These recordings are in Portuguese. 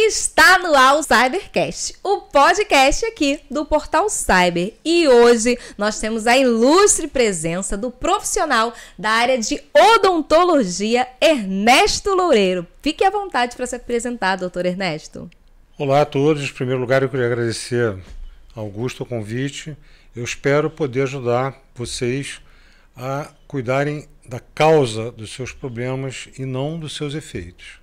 E está no ar o Cybercast, o podcast aqui do Portal Cyber. E hoje nós temos a ilustre presença do profissional da área de odontologia, Ernesto Loureiro. Fique à vontade para se apresentar, doutor Ernesto. Olá a todos. Em primeiro lugar, eu queria agradecer ao Augusto o convite. Eu espero poder ajudar vocês a cuidarem da causa dos seus problemas e não dos seus efeitos.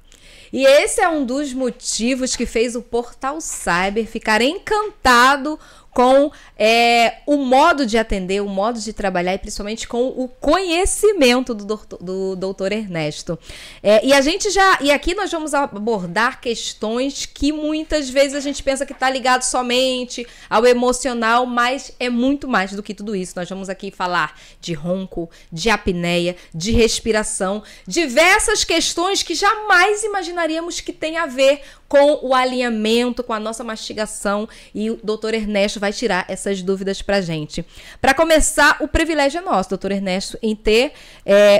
E esse é um dos motivos que fez o Portal Cyber ficar encantado com o modo de atender, o modo de trabalhar e principalmente com o conhecimento do doutor Ernesto. E aqui nós vamos abordar questões que muitas vezes a gente pensa que está ligado somente ao emocional, mas é muito mais do que tudo isso. Nós vamos aqui falar de ronco, de apneia, de respiração, diversas questões que jamais imaginaríamos que tem a ver com o alinhamento, com a nossa mastigação, e o doutor Ernesto vai tirar essas dúvidas pra gente. Para começar, o privilégio é nosso, doutor Ernesto, em ter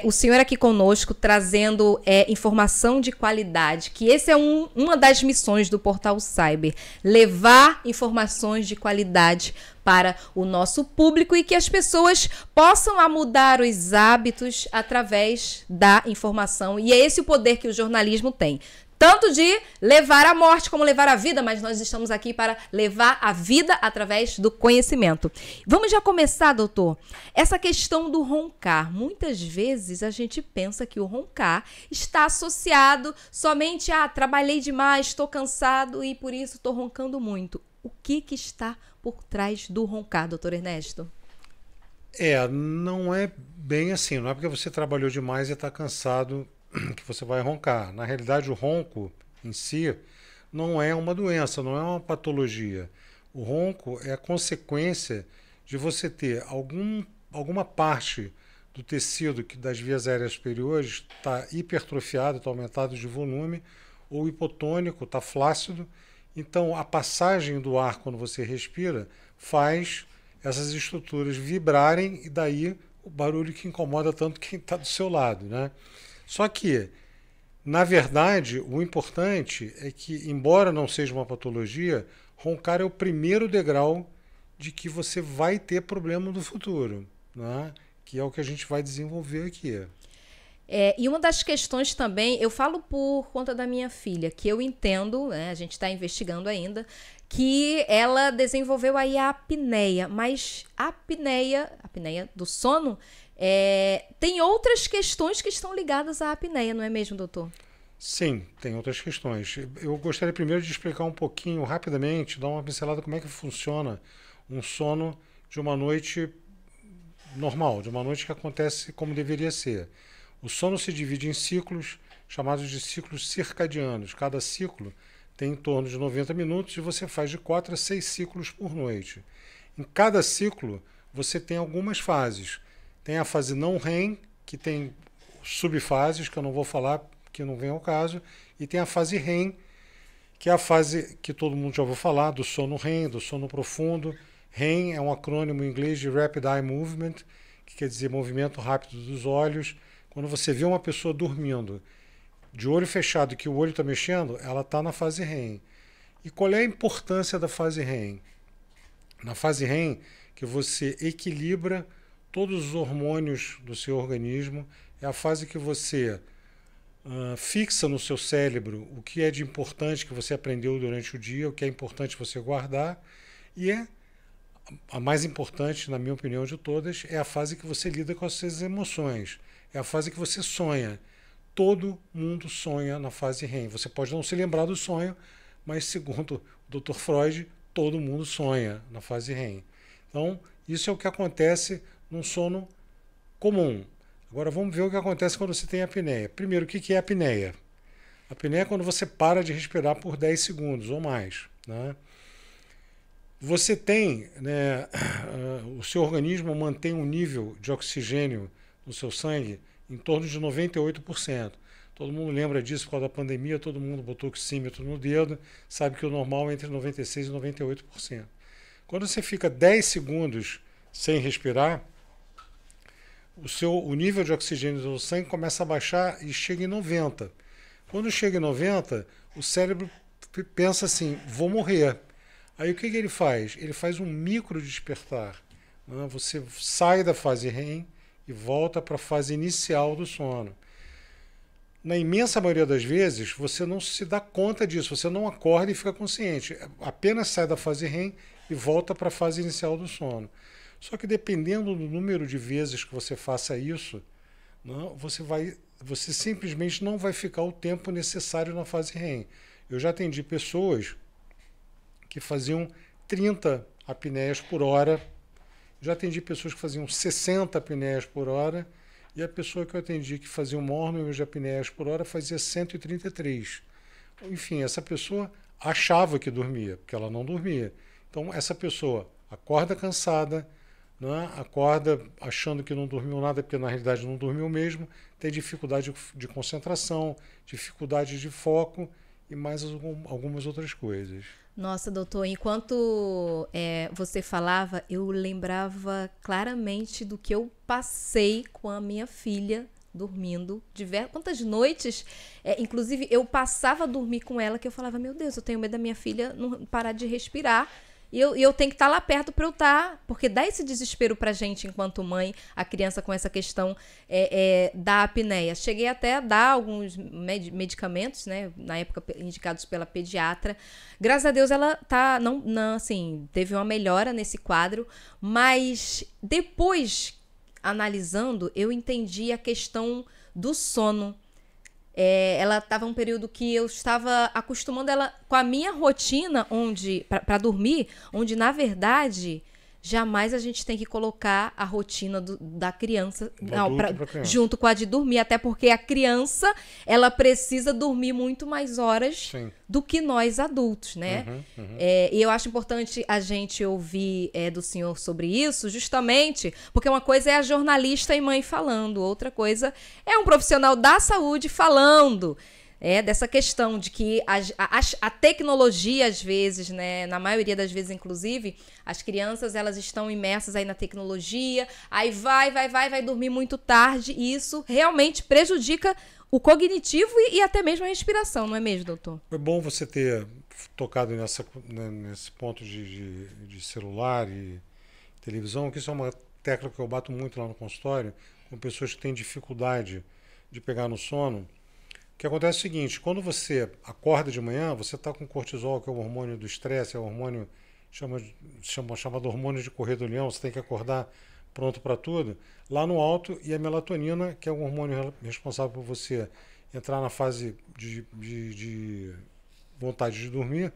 o senhor aqui conosco, trazendo informação de qualidade, que esse é uma das missões do Portal Cyber, levar informações de qualidade para o nosso público e que as pessoas possam mudar os hábitos através da informação. E é esse o poder que o jornalismo tem. Tanto de levar a morte como levar a vida, mas nós estamos aqui para levar a vida através do conhecimento. Vamos já começar, doutor? Essa questão do roncar. Muitas vezes a gente pensa que o roncar está associado somente a trabalhei demais, estou cansado e por isso estou roncando muito. O que está por trás do roncar, doutor Ernesto? Não é bem assim. Não é porque você trabalhou demais e está cansado que você vai roncar. Na realidade, o ronco em si não é uma doença, não é uma patologia. O ronco é a consequência de você ter alguma parte do tecido das vias aéreas superiores está hipertrofiado, está aumentado de volume, ou hipotônico, está flácido. Então, a passagem do ar quando você respira faz essas estruturas vibrarem e daí o barulho que incomoda tanto quem está do seu lado, né? Só que, na verdade, o importante é que, embora não seja uma patologia, roncar é o primeiro degrau de que você vai ter problema no futuro, né? Que é o que a gente vai desenvolver aqui. E uma das questões também, eu falo por conta da minha filha, que eu entendo, né, a gente está investigando ainda, que ela desenvolveu aí a apneia, mas a apneia do sono, tem outras questões que estão ligadas à apneia, não é mesmo, doutor? Sim, tem outras questões. Eu gostaria primeiro de explicar um pouquinho, rapidamente, dar uma pincelada como é que funciona um sono de uma noite normal, de uma noite que acontece como deveria ser. O sono se divide em ciclos, chamados de ciclos circadianos. Cada ciclo tem em torno de 90 minutos e você faz de 4 a 6 ciclos por noite. Em cada ciclo, você tem algumas fases. Tem a fase não REM, que tem subfases, que eu não vou falar, que não vem ao caso, e tem a fase REM, que é a fase que todo mundo já ouviu falar, do sono REM, do sono profundo. REM é um acrônimo em inglês de Rapid Eye Movement, que quer dizer movimento rápido dos olhos. Quando você vê uma pessoa dormindo de olho fechado que o olho está mexendo, ela está na fase REM. E qual é a importância da fase REM? Na fase REM, que você equilibra todos os hormônios do seu organismo, é a fase que você fixa no seu cérebro o que é de importante que você aprendeu durante o dia, o que é importante você guardar, e a mais importante, na minha opinião de todas, é a fase que você lida com as suas emoções. É a fase que você sonha. Todo mundo sonha na fase REM. Você pode não se lembrar do sonho, mas segundo o Dr. Freud, todo mundo sonha na fase REM. Então, isso é o que acontece num sono comum. Agora vamos ver o que acontece quando você tem apneia. Primeiro, o que é apneia? A apneia é quando você para de respirar por 10 segundos ou mais, né? Você tem, o seu organismo mantém um nível de oxigênio no seu sangue em torno de 98%. Todo mundo lembra disso por causa da pandemia, todo mundo botou oxímetro no dedo, sabe que o normal é entre 96% e 98%. Quando você fica 10 segundos sem respirar, o nível de oxigênio do sangue começa a baixar e chega em 90%. Quando chega em 90%, o cérebro pensa assim, vou morrer. Aí o que ele faz? Ele faz um micro despertar. Né? Você sai da fase REM e volta para a fase inicial do sono. Na imensa maioria das vezes, você não se dá conta disso, você não acorda e fica consciente. Apenas sai da fase REM e volta para a fase inicial do sono. Só que dependendo do número de vezes que você faça isso, não, você simplesmente não vai ficar o tempo necessário na fase REM. Eu já atendi pessoas que faziam 30 apneias por hora, já atendi pessoas que faziam 60 apneias por hora, e a pessoa que eu atendi que fazia o maior número de apneias por hora fazia 133. Enfim, essa pessoa achava que dormia, porque ela não dormia. Então, essa pessoa acorda cansada, né? Acorda achando que não dormiu nada, porque na realidade não dormiu mesmo, tem dificuldade de concentração, dificuldade de foco e mais algumas outras coisas. Nossa, doutor, enquanto você falava, eu lembrava claramente do que eu passei com a minha filha dormindo. Quantas noites, inclusive, eu passava a dormir com ela, que eu falava, meu Deus, eu tenho medo da minha filha não parar de respirar. E eu tenho que estar lá perto para eu estar, porque dá esse desespero pra gente enquanto mãe, a criança com essa questão da apneia. Cheguei até a dar alguns medicamentos, né, na época indicados pela pediatra. Graças a Deus ela tá, não, assim, teve uma melhora nesse quadro, mas depois, analisando, eu entendi a questão do sono. Ela estava um período que eu estava acostumando ela com a minha rotina para dormir, onde, na verdade, jamais a gente tem que colocar a rotina da criança, junto com a de dormir, até porque a criança ela precisa dormir muito mais horas Sim. do que nós adultos, né? E eu acho importante a gente ouvir do senhor sobre isso, justamente porque uma coisa é a jornalista e mãe falando, outra coisa é um profissional da saúde falando. Dessa questão de que a tecnologia, às vezes, né, na maioria das vezes, inclusive, as crianças elas estão imersas aí na tecnologia, aí vai dormir muito tarde, e isso realmente prejudica o cognitivo e até mesmo a respiração, não é mesmo, doutor? É bom você ter tocado nesse ponto de celular e televisão, que isso é uma tecla que eu bato muito lá no consultório, com pessoas que têm dificuldade de pegar no sono. O que acontece é o seguinte, quando você acorda de manhã, você está com cortisol, que é o hormônio do estresse, é o hormônio chamado hormônio de correr do leão, você tem que acordar pronto para tudo, lá no alto, e a melatonina, que é o hormônio responsável por você entrar na fase de vontade de dormir,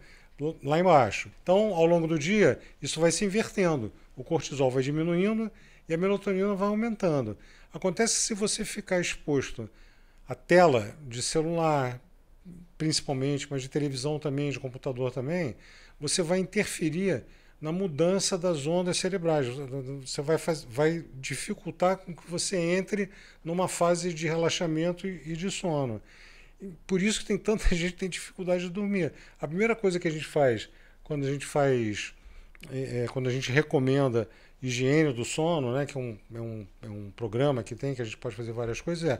lá embaixo. Então, ao longo do dia, isso vai se invertendo. O cortisol vai diminuindo e a melatonina vai aumentando. Acontece que se você ficar exposto a tela de celular, principalmente, mas de televisão também, de computador também, você vai interferir na mudança das ondas cerebrais. Você vai dificultar com que você entre numa fase de relaxamento e de sono. Por isso que tem tanta gente que tem dificuldade de dormir. A primeira coisa que a gente faz quando a gente recomenda higiene do sono, né, que é um programa que a gente pode fazer várias coisas,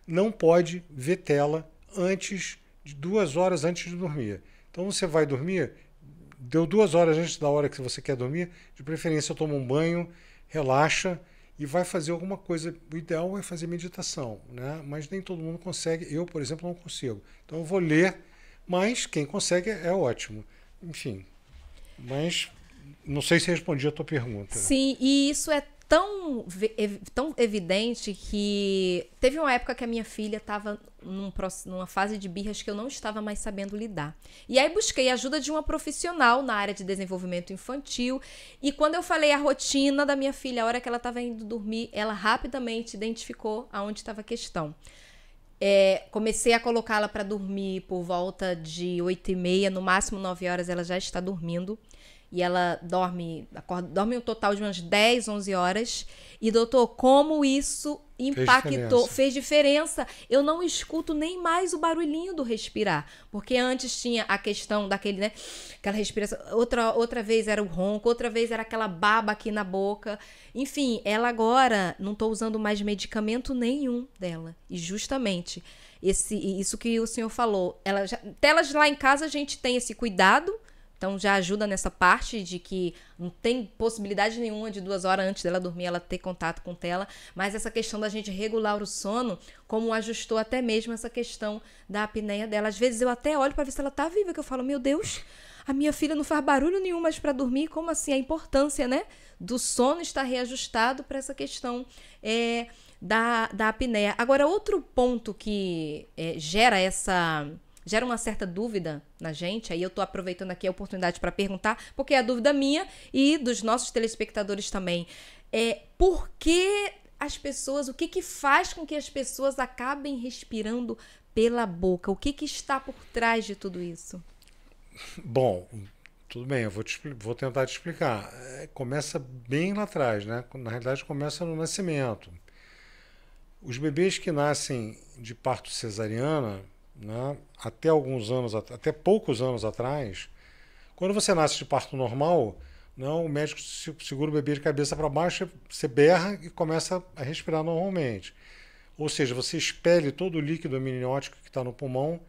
não pode ver tela antes de 2 horas antes de dormir. Então você vai dormir, deu 2 horas antes da hora que você quer dormir, de preferência toma um banho, relaxa e vai fazer alguma coisa. O ideal é fazer meditação, né? Mas nem todo mundo consegue. Eu, por exemplo, não consigo. Então eu vou ler, mas quem consegue é ótimo. Enfim, mas não sei se respondi a tua pergunta. Sim, e isso é tão evidente que teve uma época que a minha filha estava numa fase de birras que eu não estava mais sabendo lidar. E aí busquei a ajuda de uma profissional na área de desenvolvimento infantil, e quando eu falei a rotina da minha filha, a hora que ela estava indo dormir, ela rapidamente identificou aonde estava a questão. Comecei a colocá-la para dormir por volta de 8h30, no máximo 9 horas ela já está dormindo. E ela dorme um total de umas 10, 11 horas. E, doutor, como isso impactou, fez diferença. Eu não escuto nem mais o barulhinho do respirar, porque antes tinha a questão daquele, né, aquela respiração, outra vez era o ronco, outra vez era aquela baba aqui na boca. Enfim, ela agora não estou usando mais medicamento nenhum dela. E justamente isso que o senhor falou, até elas lá em casa a gente tem esse cuidado. Então, já ajuda nessa parte de que não tem possibilidade nenhuma de 2 horas antes dela dormir ela ter contato com tela. Mas essa questão da gente regular o sono, como ajustou até mesmo essa questão da apneia dela. Às vezes eu até olho para ver se ela tá viva, que eu falo, meu Deus, a minha filha não faz barulho nenhum mais para dormir. Como assim? A importância, né, do sono estar reajustado para essa questão da apneia. Agora, outro ponto que gera uma certa dúvida na gente, aí eu tô aproveitando aqui a oportunidade para perguntar, porque é a dúvida minha e dos nossos telespectadores também. Por que as pessoas, o que faz com que as pessoas acabem respirando pela boca? O que está por trás de tudo isso? Bom, tudo bem, eu vou tentar te explicar. Começa bem lá atrás, né? Na realidade, começa no nascimento. Os bebês que nascem de parto cesariana, né, até poucos anos atrás, quando você nasce de parto normal, não, o médico segura o bebê de cabeça para baixo, você berra e começa a respirar normalmente. Ou seja, você expele todo o líquido amniótico que está no pulmão.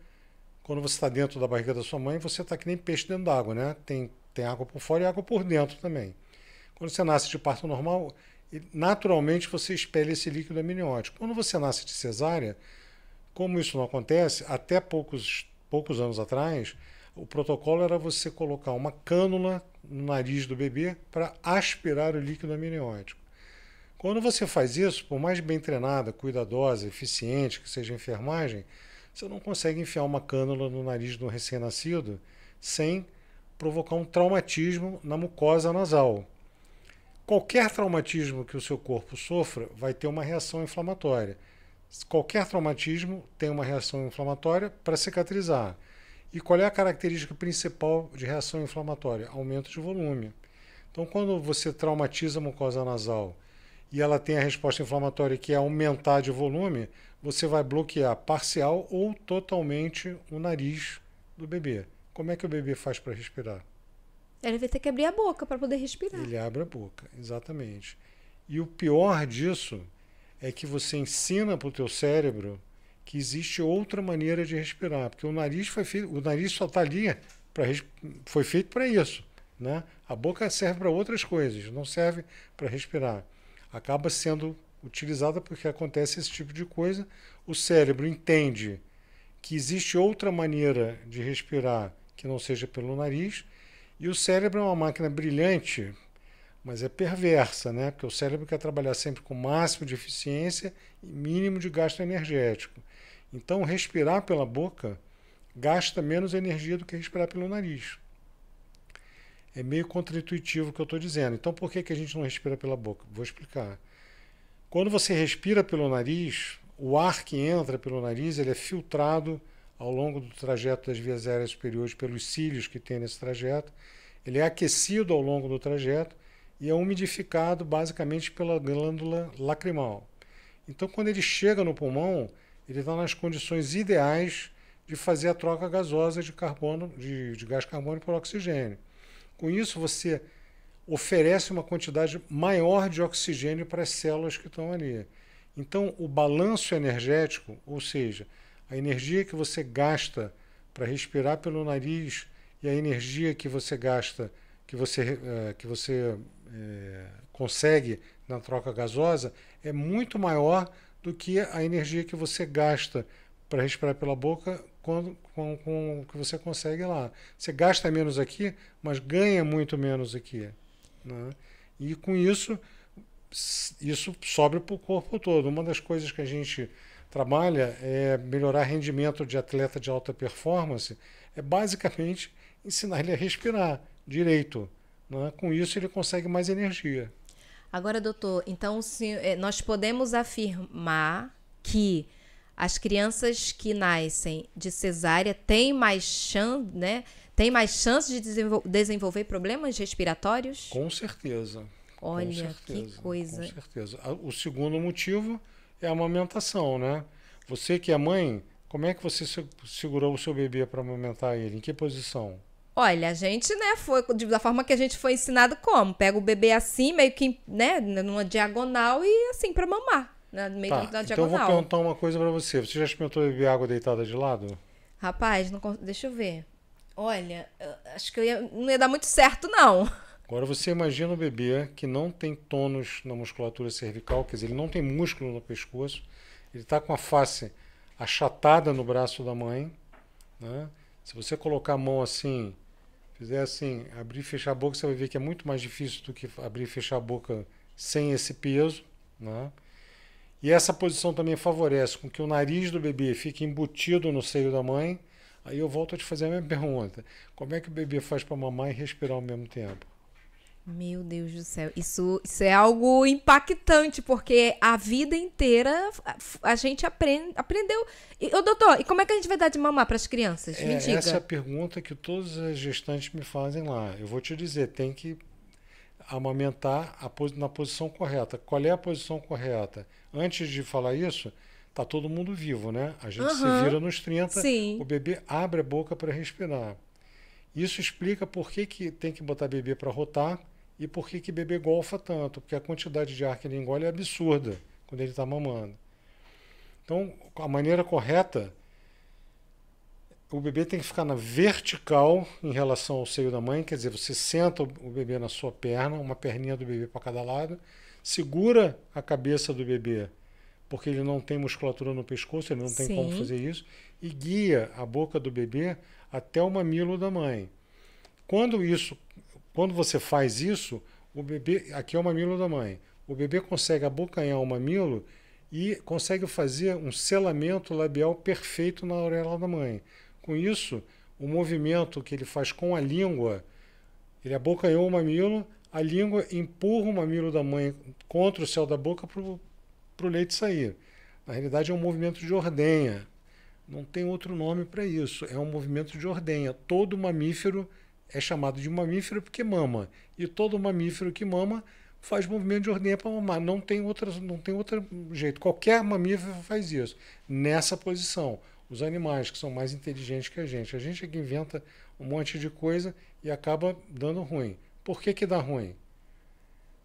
Quando você está dentro da barriga da sua mãe, você está que nem peixe dentro d'água, né? Tem água por fora e água por dentro também. Quando você nasce de parto normal, naturalmente você expele esse líquido amniótico. Quando você nasce de cesárea, como isso não acontece, até poucos anos atrás, o protocolo era você colocar uma cânula no nariz do bebê para aspirar o líquido amniótico. Quando você faz isso, por mais bem treinada, cuidadosa, eficiente que seja a enfermagem, você não consegue enfiar uma cânula no nariz de um recém-nascido sem provocar um traumatismo na mucosa nasal. Qualquer traumatismo que o seu corpo sofra vai ter uma reação inflamatória. Qualquer traumatismo tem uma reação inflamatória para cicatrizar. E qual é a característica principal de reação inflamatória? Aumento de volume. Então, quando você traumatiza a mucosa nasal e ela tem a resposta inflamatória que é aumentar de volume, você vai bloquear parcial ou totalmente o nariz do bebê. Como é que o bebê faz para respirar? Ele vai ter que abrir a boca para poder respirar. Ele abre a boca, exatamente. E o pior disso é que você ensina para o teu cérebro que existe outra maneira de respirar, porque o nariz só está ali, foi feito para isso, né? A boca serve para outras coisas, não serve para respirar. Acaba sendo utilizada porque acontece esse tipo de coisa. O cérebro entende que existe outra maneira de respirar que não seja pelo nariz, e o cérebro é uma máquina brilhante, mas é perversa, né? Porque o cérebro quer trabalhar sempre com o máximo de eficiência e mínimo de gasto energético. Então, respirar pela boca gasta menos energia do que respirar pelo nariz. É meio contraintuitivo o que eu estou dizendo. Então, por que a gente não respira pela boca? Vou explicar. Quando você respira pelo nariz, o ar que entra pelo nariz ele é filtrado ao longo do trajeto das vias aéreas superiores pelos cílios que tem nesse trajeto. Ele é aquecido ao longo do trajeto e é umidificado basicamente pela glândula lacrimal. Então, quando ele chega no pulmão, ele está nas condições ideais de fazer a troca gasosa de gás carbônico por oxigênio. Com isso, você oferece uma quantidade maior de oxigênio para as células que estão ali. Então, o balanço energético, ou seja, a energia que você gasta para respirar pelo nariz e a energia que você gasta, que você consegue na troca gasosa, é muito maior do que a energia que você gasta para respirar pela boca com o que você consegue lá. Você gasta menos aqui, mas ganha muito menos aqui, né? E com isso sobe para o corpo todo. Uma das coisas que a gente trabalha é melhorar rendimento de atleta de alta performance, é basicamente ensinar ele a respirar direito, né? Com isso ele consegue mais energia. Agora, doutor, então nós podemos afirmar que as crianças que nascem de cesárea têm mais chance, né? Tem mais chance de desenvolver problemas respiratórios? Com certeza. Olha, que coisa. Com certeza. O segundo motivo é a amamentação, né? Você que é mãe, como é que você segurou o seu bebê para amamentar ele? Em que posição? Olha, a gente, né, foi da forma que a gente foi ensinado como. Pega o bebê assim, meio que, né, numa diagonal e assim pra mamar, né, no meio Tá, da então eu vou diagonal. perguntar uma coisa para você. Você já experimentou beber água deitada de lado? Rapaz, deixa eu ver. Olha, acho que não ia dar muito certo, não. Agora você imagina o bebê que não tem tônus na musculatura cervical, quer dizer, ele não tem músculo no pescoço, ele está com a face achatada no braço da mãe, né? Se você colocar a mão assim, fizer assim, abrir e fechar a boca, você vai ver que é muito mais difícil do que abrir e fechar a boca sem esse peso, né? E essa posição também favorece com que o nariz do bebê fique embutido no seio da mãe. Aí eu volto a te fazer a mesma pergunta. Como é que o bebê faz para mamar e respirar ao mesmo tempo? Meu Deus do céu, isso é algo impactante, porque a vida inteira a gente aprendeu. Ô, doutor, e como é que a gente vai dar de mamar para as crianças? Me Essa é a diga. pergunta que todas as gestantes me fazem lá. Eu vou te dizer, tem que amamentar na posição correta. Qual é a posição correta? Antes de falar isso, tá todo mundo vivo, né? A gente se Aham, vira nos 30, o sim, bebê abre a boca para respirar. Isso explica por que tem que botar bebê para rotar e por que bebê golfa tanto, porque a quantidade de ar que ele engole é absurda quando ele está mamando. Então, a maneira correta, o bebê tem que ficar na vertical em relação ao seio da mãe, quer dizer, você senta o bebê na sua perna, uma perninha do bebê para cada lado, segura a cabeça do bebê, porque ele não tem musculatura no pescoço, ele não tem como sim, fazer isso, e guia a boca do bebê até o mamilo da mãe. Quando isso, quando você faz isso, o bebê, aqui é o mamilo da mãe, o bebê consegue abocanhar o mamilo e consegue fazer um selamento labial perfeito na orelha da mãe. Com isso, o movimento que ele faz com a língua, ele abocanhou o mamilo, a língua empurra o mamilo da mãe contra o céu da boca para o leite sair. Na realidade, é um movimento de ordenha. Não tem outro nome para isso. É um movimento de ordenha. Todo mamífero é chamado de mamífero porque mama. E todo mamífero que mama faz movimento de ordenha para mamar. Não tem outro jeito. Qualquer mamífero faz isso. Nessa posição. Os animais que são mais inteligentes que a gente. A gente é que inventa um monte de coisa e acaba dando ruim. Por que dá ruim?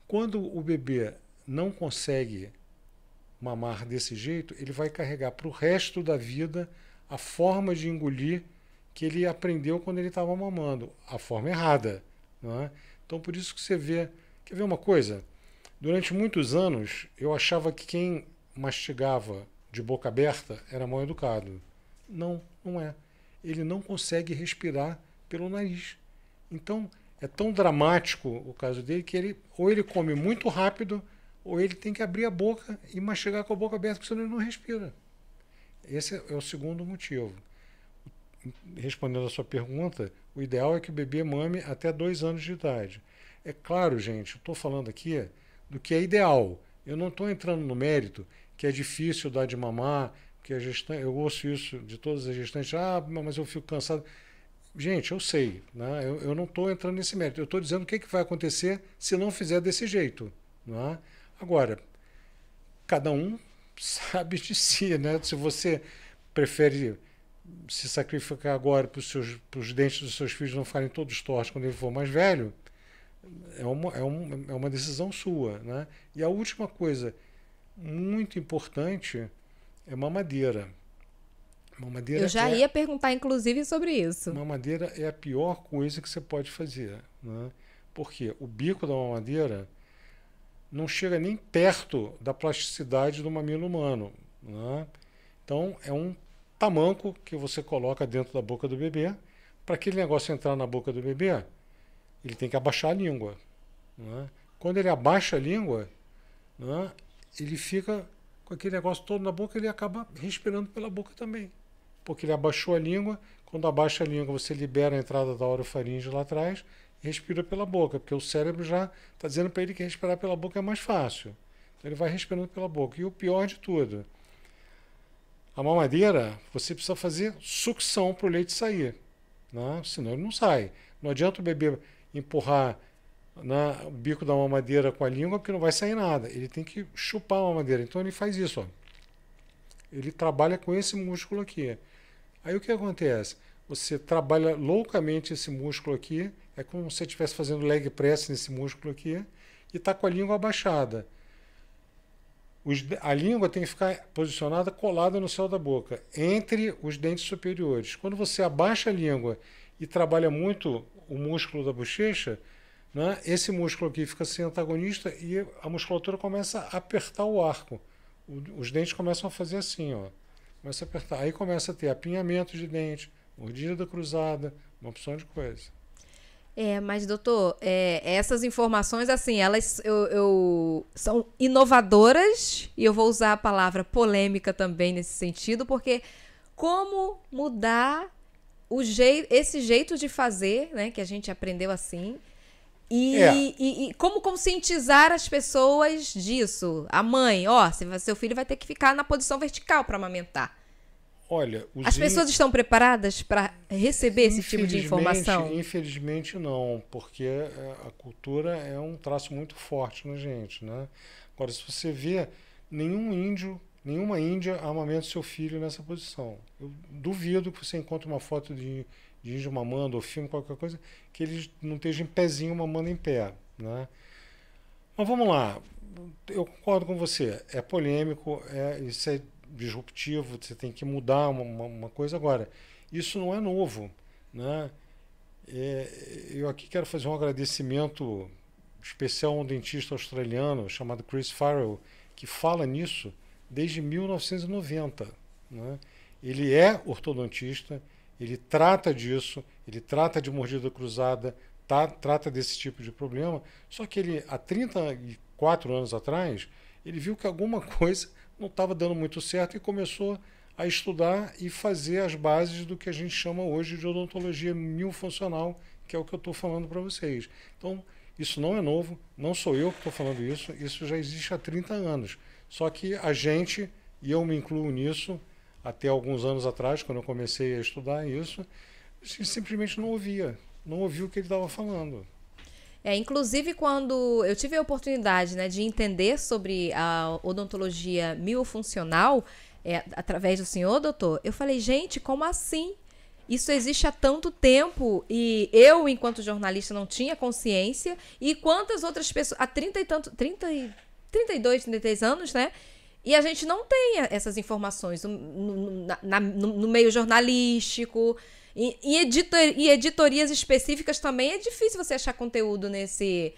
Quando o bebê não consegue mamar desse jeito, ele vai carregar para o resto da vida a forma de engolir que ele aprendeu quando ele estava mamando, a forma errada. Não é? Então, por isso que você vê. Quer ver uma coisa? Durante muitos anos, eu achava que quem mastigava de boca aberta era mal educado. Não, não é. Ele não consegue respirar pelo nariz. Então, é tão dramático o caso dele que ele ou ele come muito rápido ou ele tem que abrir a boca e mastigar com a boca aberta, porque senão ele não respira. Esse é o segundo motivo. Respondendo a sua pergunta, o ideal é que o bebê mame até 2 anos de idade. É claro, gente, eu estou falando aqui do que é ideal. Eu não estou entrando no mérito que é difícil dar de mamar, que a gestante, eu ouço isso de todas as gestantes, mas eu fico cansado. Gente, eu sei, né? Eu não estou entrando nesse mérito. Eu estou dizendo o que vai acontecer se não fizer desse jeito. Né? Agora, cada um sabe de si, né? Se você prefere se sacrificar agora para os dentes dos seus filhos não ficarem todos tortos quando ele for mais velho, é uma decisão sua. Né? E a última coisa muito importante é mamadeira. eu já ia perguntar, inclusive, sobre isso. Mamadeira é a pior coisa que você pode fazer. Né? Porque o bico da mamadeira não chega nem perto da plasticidade do mamilo humano. Né? Então, é um tamanco que você coloca dentro da boca do bebê. Para aquele negócio entrar na boca do bebê, ele tem que abaixar a língua. Né? Quando ele abaixa a língua, né, ele fica com aquele negócio todo na boca, ele acaba respirando pela boca também. Porque ele abaixou a língua, quando abaixa a língua, você libera a entrada da orofaringe lá atrás e respira pela boca, porque o cérebro já está dizendo para ele que respirar pela boca é mais fácil. Então ele vai respirando pela boca. E o pior de tudo, a mamadeira, você precisa fazer sucção para o leite sair. Né? Senão ele não sai. Não adianta o bebê empurrar o bico da mamadeira com a língua, porque não vai sair nada. Ele tem que chupar a mamadeira. Então ele faz isso. Ó. ele trabalha com esse músculo aqui. Aí o que acontece? Você trabalha loucamente esse músculo aqui, é como se você estivesse fazendo leg press nesse músculo aqui, e está com a língua abaixada. A língua tem que ficar posicionada colada no céu da boca, entre os dentes superiores. Quando você abaixa a língua e trabalha muito o músculo da bochecha, né, esse músculo aqui fica sem antagonista e a musculatura começa a apertar o arco. Os dentes começam a fazer assim, ó. Começa a apertar. Aí começa a ter apinhamento de dente, mordida cruzada, uma opção de coisa. Mas doutor, essas informações, assim, elas são inovadoras, e eu vou usar a palavra polêmica também nesse sentido, porque como mudar esse jeito de fazer, né, que a gente aprendeu assim, e como conscientizar as pessoas disso? A mãe, seu filho vai ter que ficar na posição vertical para amamentar. Olha, as pessoas estão preparadas para receber esse tipo de informação? Infelizmente não, porque a cultura é um traço muito forte na gente, né? Agora, se você vê, nenhuma índia amamenta seu filho nessa posição. Eu duvido que você encontre uma foto de índio mamando ou filme, qualquer coisa, que ele não esteja em pezinho mamando em pé, né? Mas vamos lá, eu concordo com você, é polêmico, isso é disruptivo, você tem que mudar uma coisa. Agora, isso não é novo, né? Eu aqui quero fazer um agradecimento especial a um dentista australiano chamado Chris Farrell, que fala nisso desde 1990, né? Ele é ortodontista, ele trata disso, ele trata de mordida cruzada, trata desse tipo de problema, só que ele, há 34 anos atrás, ele viu que alguma coisa não estava dando muito certo e começou a estudar e fazer as bases do que a gente chama hoje de odontologia miofuncional, que é o que eu estou falando para vocês. Então, isso não é novo, não sou eu que estou falando isso já existe há 30 anos. Só que a gente, e eu me incluo nisso, até alguns anos atrás, quando eu comecei a estudar isso, a gente simplesmente não ouvia o que ele estava falando. Inclusive, quando eu tive a oportunidade, né, de entender sobre a odontologia miofuncional, através do senhor, doutor, eu falei, gente, como assim? Isso existe há tanto tempo e eu, enquanto jornalista, não tinha consciência, e quantas outras pessoas, há 32, 33 anos, né? E a gente não tem essas informações no meio jornalístico. E editorias específicas também é difícil você achar conteúdo nesse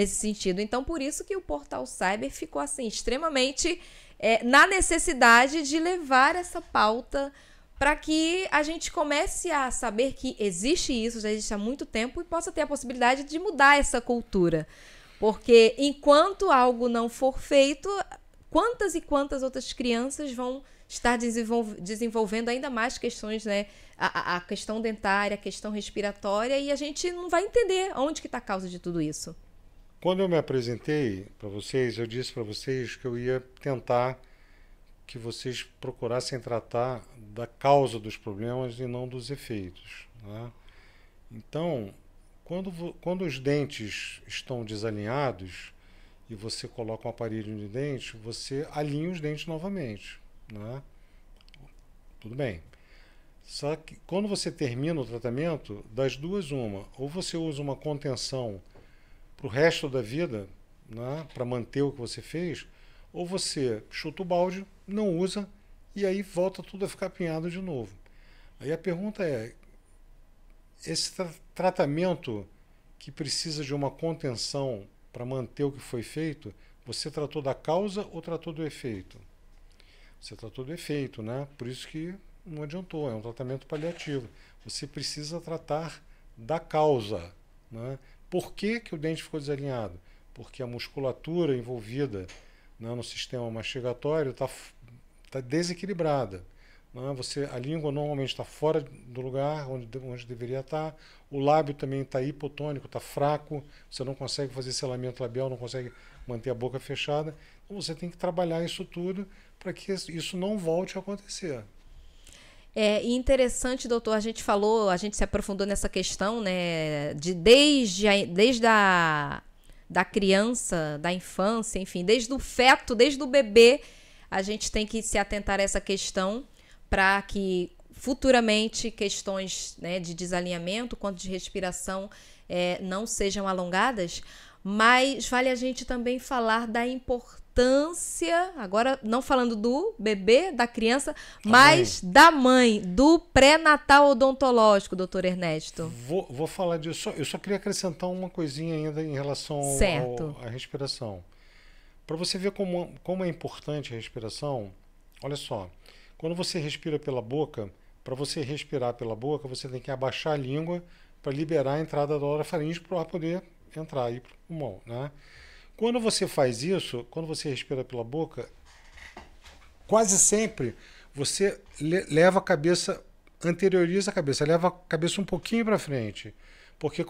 sentido. Então, por isso que o Portal Cyber ficou assim, extremamente na necessidade de levar essa pauta para que a gente comece a saber que existe isso, já existe há muito tempo, e possa ter a possibilidade de mudar essa cultura. Porque enquanto algo não for feito, quantas e quantas outras crianças vão estar desenvolvendo ainda mais questões, né? A questão dentária, a questão respiratória, e a gente não vai entender onde que está a causa de tudo isso. Quando eu me apresentei para vocês, eu disse para vocês que eu ia tentar que vocês procurassem tratar da causa dos problemas e não dos efeitos, né? Então, quando os dentes estão desalinhados e você coloca um aparelho de dente, você alinha os dentes novamente, né? Tudo bem. Só que quando você termina o tratamento, das duas uma, ou você usa uma contenção para o resto da vida, né, para manter o que você fez, ou você chuta o balde, não usa, e aí volta tudo a ficar apinhado de novo. Aí a pergunta é, esse tratamento que precisa de uma contenção para manter o que foi feito, você tratou da causa ou tratou do efeito? Você tratou do efeito, né? Por isso que não adiantou, é um tratamento paliativo. Você precisa tratar da causa, né? Por que o dente ficou desalinhado? Porque a musculatura envolvida, né, no sistema mastigatório está desequilibrada, né? A língua normalmente está fora do lugar onde deveria estar, o lábio também está hipotônico, está fraco, você não consegue fazer selamento labial, não consegue manter a boca fechada. Então você tem que trabalhar isso tudo para que isso não volte a acontecer. E interessante, doutor, a gente se aprofundou nessa questão, né, desde da criança, da infância, enfim, desde o feto, desde o bebê, a gente tem que se atentar a essa questão para que futuramente questões, né, de desalinhamento quanto de respiração não sejam alongadas, mas vale a gente também falar da importância, agora não falando do bebê, da criança, mas da mãe, do pré-natal odontológico, doutor Ernesto. Vou falar disso. Eu só queria acrescentar uma coisinha ainda em relação à respiração. Para você ver como é importante a respiração, olha só, quando você respira pela boca, para você respirar pela boca, você tem que abaixar a língua para liberar a entrada da orofaringe para o ar poder entrar aí para o pulmão, né? Quando você faz isso, quando você respira pela boca, quase sempre você leva a cabeça, anterioriza a cabeça, leva a cabeça um pouquinho para frente, porque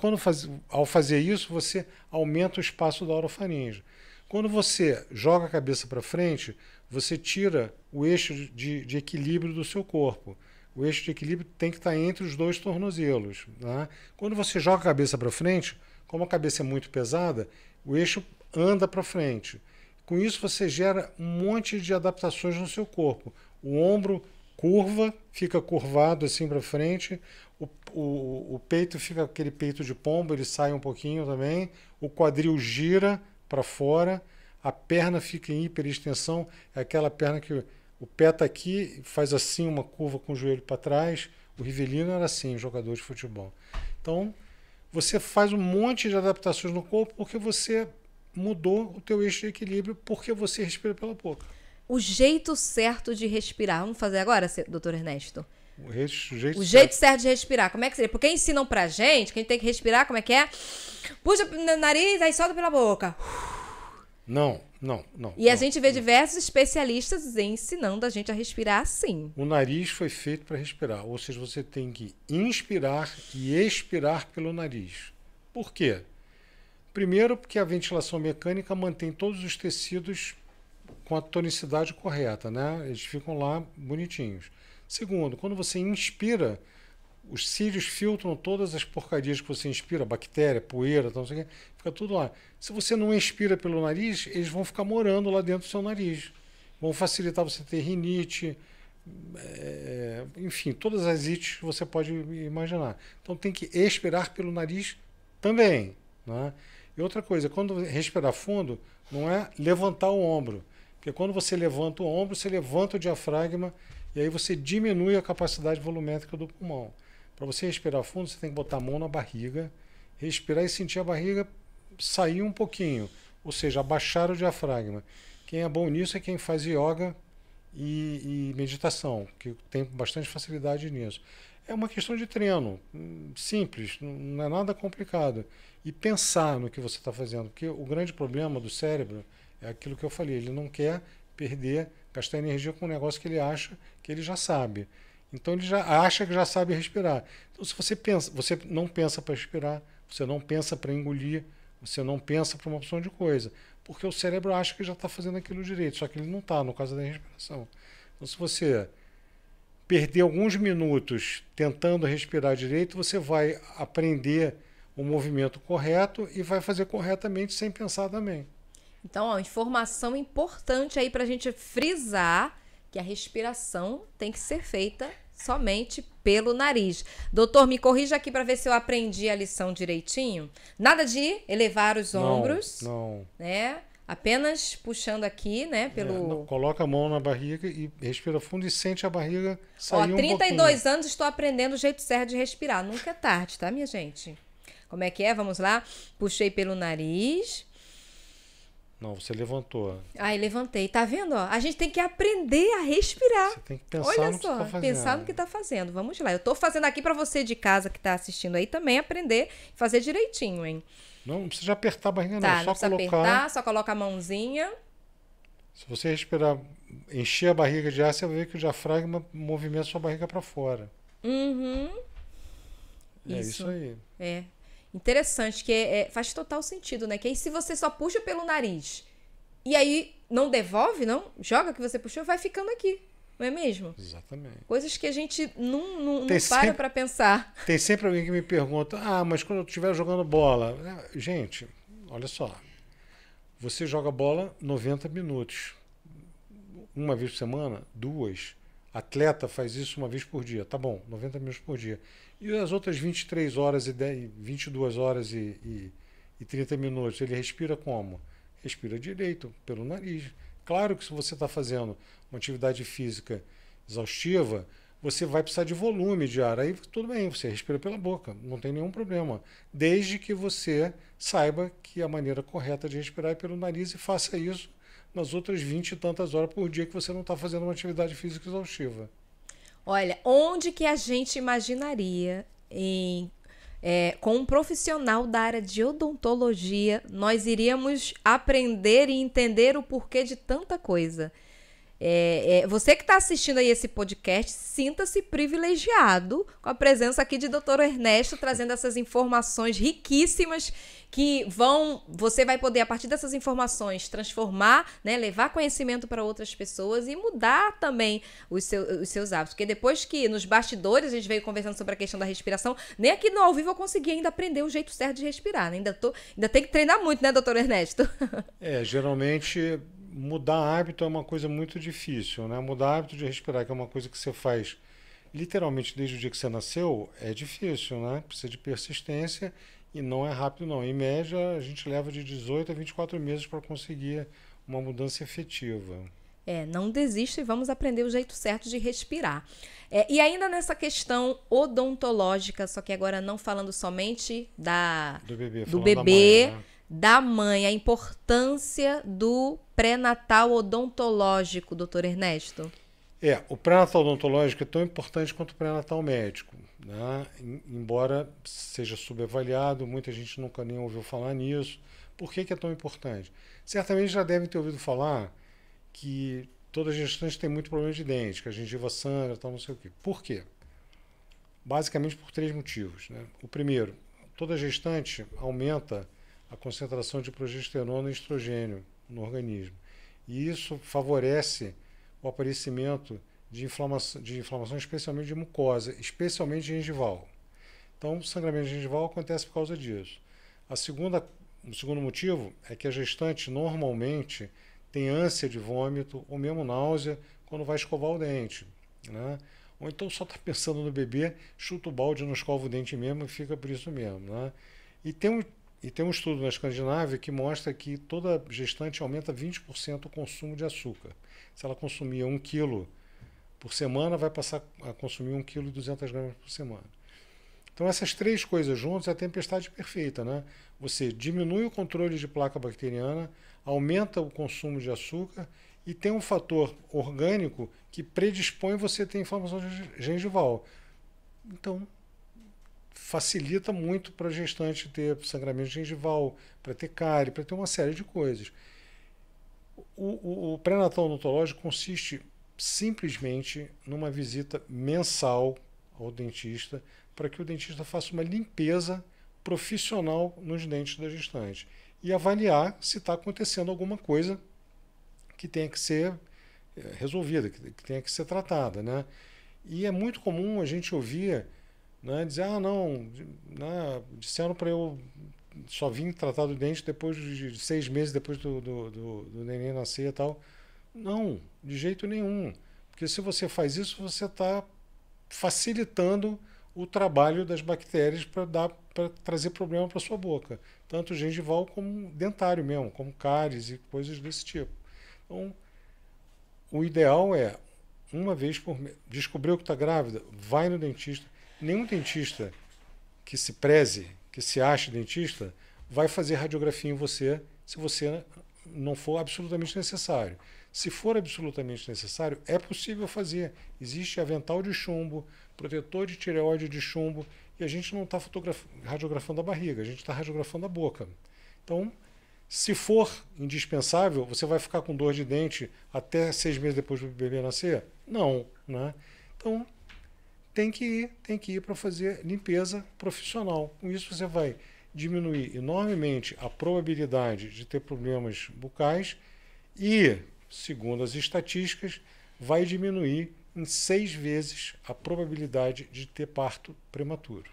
ao fazer isso, você aumenta o espaço da orofaringe. Quando você joga a cabeça para frente, você tira o eixo de equilíbrio do seu corpo. O eixo de equilíbrio tem que estar entre os dois tornozelos, né? Quando você joga a cabeça para frente, como a cabeça é muito pesada, o eixo anda para frente. Com isso você gera um monte de adaptações no seu corpo. O ombro curva, fica curvado assim para frente, o peito fica aquele peito de pombo, ele sai um pouquinho também, o quadril gira para fora, a perna fica em hiperextensão, é aquela perna que o pé está aqui, faz assim uma curva com o joelho para trás. O Rivelino era assim, jogador de futebol. Então, você faz um monte de adaptações no corpo porque você mudou o teu eixo de equilíbrio, porque você respira pela boca. O jeito certo de respirar. Vamos fazer agora, doutor Ernesto? O jeito certo de respirar. Como é que seria? Porque ensinam pra gente que a gente tem que respirar, como é que é? Puxa no nariz, aí solta pela boca. Não. E a gente vê diversos especialistas ensinando a gente a respirar assim. O nariz foi feito para respirar, ou seja, você tem que inspirar e expirar pelo nariz. Por quê? Primeiro, porque a ventilação mecânica mantém todos os tecidos com a tonicidade correta, né? Eles ficam lá bonitinhos. Segundo, quando você inspira, os cílios filtram todas as porcarias que você inspira, bactéria, poeira, não sei o que, fica tudo lá. Se você não expira pelo nariz, eles vão ficar morando lá dentro do seu nariz. Vão facilitar você ter rinite, enfim, todas as ites que você pode imaginar. Então tem que expirar pelo nariz também, né? E outra coisa, quando respirar fundo, não é levantar o ombro. Porque quando você levanta o ombro, você levanta o diafragma e aí você diminui a capacidade volumétrica do pulmão. Para você respirar fundo, você tem que botar a mão na barriga, respirar e sentir a barriga sair um pouquinho, ou seja, abaixar o diafragma. Quem é bom nisso é quem faz yoga e meditação, que tem bastante facilidade nisso. É uma questão de treino, simples, não é nada complicado. E pensar no que você está fazendo, porque o grande problema do cérebro é aquilo que eu falei, ele não quer gastar energia com um negócio que ele acha que ele já sabe. Então ele já acha que já sabe respirar. Então se você não pensa para respirar, você não pensa para engolir, você não pensa para uma opção de coisa, porque o cérebro acha que já está fazendo aquilo direito, só que ele não está, no caso da respiração. Então se você perder alguns minutos tentando respirar direito, você vai aprender o movimento correto e vai fazer corretamente sem pensar também. Então, ó, informação importante aí para a gente frisar que a respiração tem que ser feita somente pelo nariz. Doutor, me corrija aqui para ver se eu aprendi a lição direitinho. Nada de elevar os ombros. Não. Né? Apenas puxando aqui, né? Coloca a mão na barriga e respira fundo e sente a barriga sair um pouquinho. 32 anos estou aprendendo o jeito certo de respirar. Nunca é tarde, tá, minha gente? Como é que é? Vamos lá. Puxei pelo nariz. Não, você levantou. Ai, levantei. Tá vendo? Ó? A gente tem que aprender a respirar. Você tem que pensar no que está fazendo. Pensar no que está fazendo. Vamos lá. Eu tô fazendo aqui para você de casa que tá assistindo aí também aprender e fazer direitinho, hein? Não precisa apertar a barriga, tá, não. Só colocar. Apertar, só coloca a mãozinha. Se você respirar, encher a barriga de ar, você vai ver que o diafragma movimenta sua barriga para fora. Uhum. É isso aí. É. Interessante, que faz total sentido, né? Que aí se você só puxa pelo nariz e aí não devolve, não joga que você puxou, vai ficando aqui, não é mesmo? Exatamente. Coisas que a gente não para pensar. Tem sempre alguém que me pergunta, mas quando eu estiver jogando bola... Gente, olha só, você joga bola 90 minutos. uma vez por semana, 2. Atleta faz isso uma vez por dia. Tá bom, 90 minutos por dia. E as outras 23 horas e 22 horas e 30 minutos, ele respira como? Respira direito, pelo nariz. Claro que se você está fazendo uma atividade física exaustiva, você vai precisar de volume de ar. Aí tudo bem, você respira pela boca, não tem nenhum problema. Desde que você saiba que a maneira correta de respirar é pelo nariz e faça isso nas outras 20 e tantas horas por dia que você não está fazendo uma atividade física exaustiva. Olha, onde que a gente imaginaria com um profissional da área de odontologia, nós iríamos aprender e entender o porquê de tanta coisa? Você que está assistindo aí esse podcast, sinta-se privilegiado com a presença aqui de Dr. Ernesto, trazendo essas informações riquíssimas que você vai poder, a partir dessas informações, transformar, né, levar conhecimento para outras pessoas e mudar também os seus hábitos. Porque depois que nos bastidores a gente veio conversando sobre a questão da respiração, nem aqui no ao vivo eu consegui ainda aprender o jeito certo de respirar, né? Ainda tem que treinar muito, né, doutor Ernesto? Geralmente mudar hábito é uma coisa muito difícil, né? Mudar hábito de respirar, que é uma coisa que você faz literalmente desde o dia que você nasceu, é difícil, né? Precisa de persistência e não é rápido, não. Em média, a gente leva de 18 a 24 meses para conseguir uma mudança efetiva. Não desista e vamos aprender o jeito certo de respirar. E ainda nessa questão odontológica, só que agora não falando somente do bebê, da mãe, a importância do pré-natal odontológico, doutor Ernesto. O pré-natal odontológico é tão importante quanto o pré-natal médico, né? Embora seja subavaliado, muita gente nunca nem ouviu falar nisso. Por que é tão importante? Certamente já devem ter ouvido falar que toda gestante tem muito problema de dente, que a gengiva sangra, tal, não sei o quê. Por quê? Basicamente por 3 motivos, né? O primeiro, toda gestante aumenta a concentração de progesterona e estrogênio no organismo. E isso favorece o aparecimento de inflamação especialmente de mucosa, especialmente gengival. Então, o sangramento gengival acontece por causa disso. O segundo motivo é que a gestante normalmente tem ânsia de vômito ou mesmo náusea quando vai escovar o dente, né? Ou então só está pensando no bebê, chuta o balde, não escova o dente mesmo e fica por isso mesmo, né? E tem um estudo na Escandinávia que mostra que toda gestante aumenta 20% o consumo de açúcar. Se ela consumia 1 quilo por semana, vai passar a consumir 1,2 kg por semana. Então, essas 3 coisas juntas é a tempestade perfeita, né? Você diminui o controle de placa bacteriana, aumenta o consumo de açúcar e tem um fator orgânico que predispõe você a ter inflamação gengival. Então, facilita muito para a gestante ter sangramento gengival, para ter cárie, para ter uma série de coisas. O pré-natal odontológico consiste simplesmente numa visita mensal ao dentista para que o dentista faça uma limpeza profissional nos dentes da gestante e avaliar se está acontecendo alguma coisa que tenha que ser resolvida, que tenha que ser tratada, né? E é muito comum a gente ouvir, né, dizer, disseram para eu só vim tratar do dente depois de 6 meses depois do neném nascer e tal. Não, de jeito nenhum. Porque se você faz isso, você está facilitando o trabalho das bactérias para trazer problema para sua boca. Tanto gengival como dentário mesmo, como cáries e coisas desse tipo. Então, o ideal é, uma vez por mês, descobriu que está grávida, vai no dentista. Nenhum dentista que se preze, que se ache dentista, vai fazer radiografia em você se você não for absolutamente necessário. Se for absolutamente necessário, é possível fazer. Existe avental de chumbo, protetor de tireoide de chumbo, e a gente não está radiografando a barriga, a gente está radiografando a boca. Então, se for indispensável, você vai ficar com dor de dente até 6 meses depois do bebê nascer? Não, né? Então, tem que ir para fazer limpeza profissional. Com isso, você vai diminuir enormemente a probabilidade de ter problemas bucais e, segundo as estatísticas, vai diminuir em 6 vezes a probabilidade de ter parto prematuro.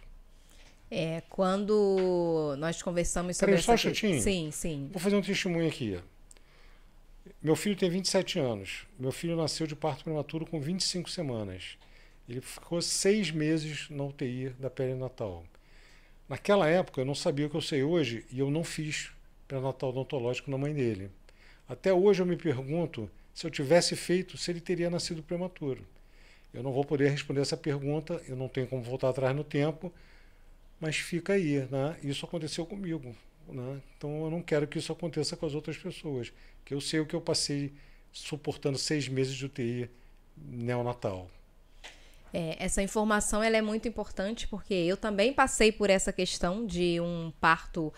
Quando nós conversamos sobre essa... Sim. Sim. Vou fazer um testemunho aqui. Meu filho tem 27 anos. Meu filho nasceu de parto prematuro com 25 semanas. Ele ficou 6 meses na UTI da perinatal. Naquela época eu não sabia o que eu sei hoje e eu não fiz pré-natal odontológico na mãe dele. Até hoje eu me pergunto se eu tivesse feito, se ele teria nascido prematuro. Eu não vou poder responder essa pergunta, eu não tenho como voltar atrás no tempo, mas fica aí, né? Isso aconteceu comigo, né? Então eu não quero que isso aconteça com as outras pessoas, que eu sei o que eu passei suportando 6 meses de UTI neonatal. Essa informação ela é muito importante porque eu também passei por essa questão de um parto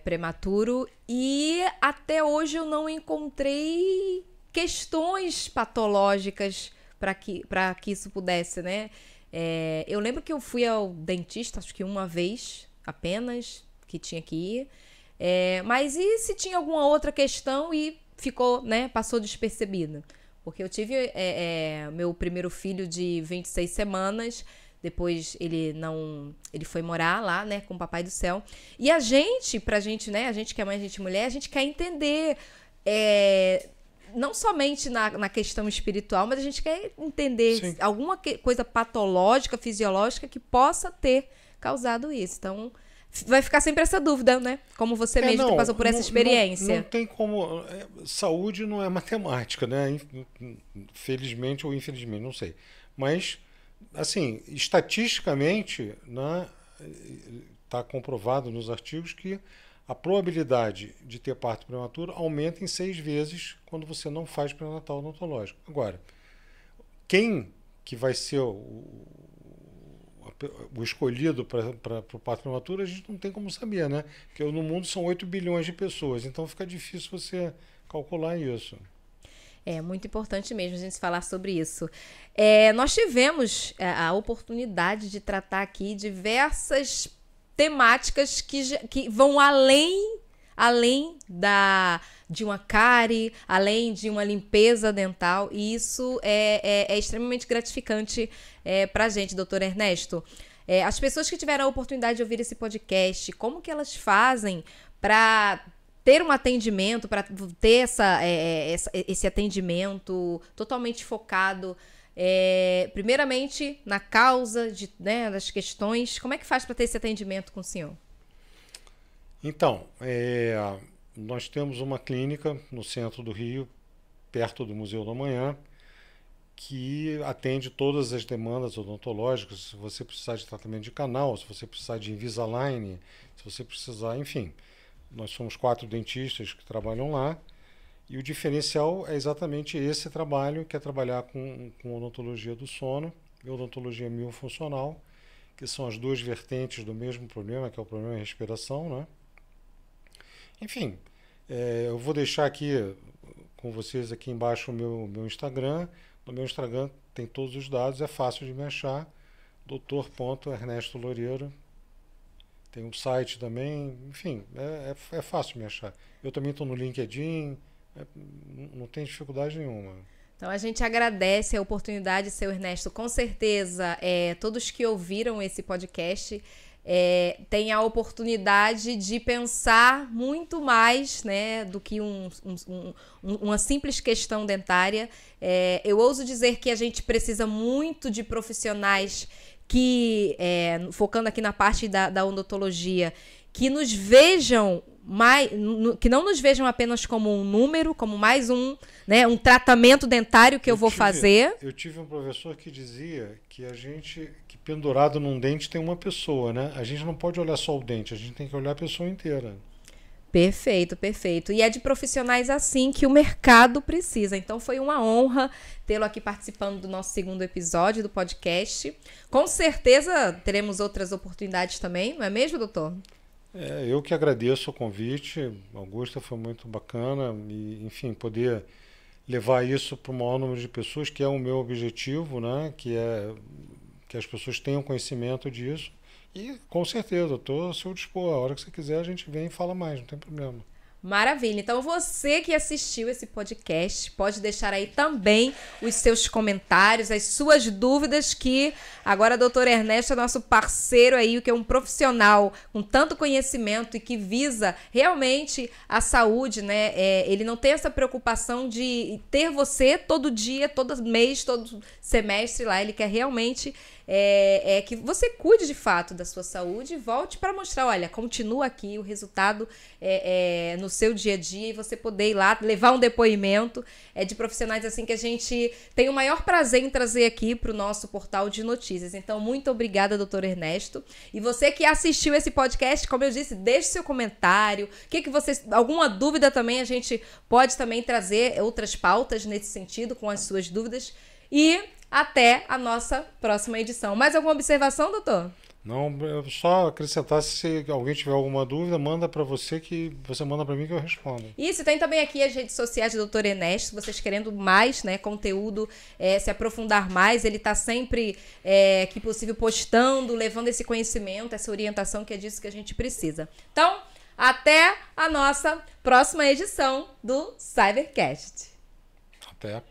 prematuro e até hoje eu não encontrei questões patológicas para que isso pudesse, né? Eu lembro que eu fui ao dentista, acho que uma vez apenas, que tinha que ir. Mas e se tinha alguma outra questão e ficou, né? Passou despercebida? Porque eu tive meu primeiro filho de 26 semanas, depois ele foi morar lá, né, com o Papai do Céu. E pra gente, né, a gente que é mãe, a gente mulher, a gente quer entender, não somente na questão espiritual, mas a gente quer entender alguma coisa patológica, fisiológica que possa ter causado isso. Então, vai ficar sempre essa dúvida, né? Como você mesmo que passou por essa experiência. Não tem como... saúde não é matemática, né? Felizmente ou infelizmente, não sei. Mas, assim, estatisticamente, né, está comprovado nos artigos que a probabilidade de ter parto prematuro aumenta em 6 vezes quando você não faz pré-natal odontológico. Agora, quem que vai ser o escolhido para o parto prematuro, a gente não tem como saber, né? Porque no mundo são 8 bilhões de pessoas, então fica difícil você calcular isso. É muito importante mesmo a gente falar sobre isso. Nós tivemos a oportunidade de tratar aqui diversas temáticas que vão além de uma cárie, além de uma limpeza dental, e isso é extremamente gratificante para a gente, doutor Ernesto. As pessoas que tiveram a oportunidade de ouvir esse podcast, como que elas fazem para ter um atendimento, para ter esse atendimento totalmente focado, primeiramente na causa das questões? Como é que faz para ter esse atendimento com o senhor? Então, nós temos uma clínica no centro do Rio, perto do Museu do Amanhã, que atende todas as demandas odontológicas. Se você precisar de tratamento de canal, se você precisar de Invisalign, se você precisar, enfim. Nós somos 4 dentistas que trabalham lá, e o diferencial é exatamente esse trabalho, que é trabalhar com odontologia do sono e odontologia miofuncional, que são as duas vertentes do mesmo problema, que é o problema da respiração, né? Enfim, eu vou deixar aqui com vocês aqui embaixo o meu Instagram. No meu Instagram tem todos os dados, é fácil de me achar, Dr. Loureiro. Tem um site também, enfim, é fácil de me achar. Eu também estou no LinkedIn, não tem dificuldade nenhuma. Então a gente agradece a oportunidade, seu Ernesto. Com certeza, todos que ouviram esse podcast têm a oportunidade de pensar muito mais, né, do que uma simples questão dentária. Eu ouso dizer que a gente precisa muito de profissionais que, focando aqui na parte da odontologia, que nos vejam que não nos vejam apenas como um número, como mais um tratamento dentário que eu vou fazer. Eu tive um professor que dizia que que pendurado num dente tem uma pessoa, né? A gente não pode olhar só o dente, a gente tem que olhar a pessoa inteira. Perfeito, perfeito. E é de profissionais assim que o mercado precisa. Então foi uma honra tê-lo aqui participando do nosso 2º episódio do podcast. Com certeza teremos outras oportunidades também, não é mesmo, doutor? Eu que agradeço o convite, Augusta, foi muito bacana e, enfim, poder levar isso para o maior número de pessoas, que é o meu objetivo, né? Que as pessoas tenham conhecimento disso. E, com certeza, eu estou ao seu dispor. A hora que você quiser, a gente vem e fala mais, não tem problema. Maravilha. Então, você que assistiu esse podcast, pode deixar aí também os seus comentários, as suas dúvidas, que agora o doutor Ernesto é nosso parceiro aí, que é um profissional com tanto conhecimento e que visa realmente a saúde, né? Ele não tem essa preocupação de ter você todo dia, todo mês, todo semestre lá. Ele quer realmente que você cuide de fato da sua saúde e volte para mostrar, olha, continua aqui o resultado no seu dia a dia, e você poder ir lá levar um depoimento de profissionais assim que a gente tem o maior prazer em trazer aqui para o nosso portal de notícias. Então, muito obrigada, doutor Ernesto. E você que assistiu esse podcast, como eu disse, deixe seu comentário. Alguma dúvida também, a gente pode também trazer outras pautas nesse sentido com as suas dúvidas. E até a nossa próxima edição. Mais alguma observação, doutor? Não, só acrescentar, se alguém tiver alguma dúvida, manda para você, que você manda para mim que eu respondo. Isso, tem também aqui as redes sociais do Dr. Ernesto, vocês querendo mais, né, conteúdo, se aprofundar mais, ele está sempre, que possível, postando, levando esse conhecimento, essa orientação, que é disso que a gente precisa. Então, até a nossa próxima edição do Cybercast. Até.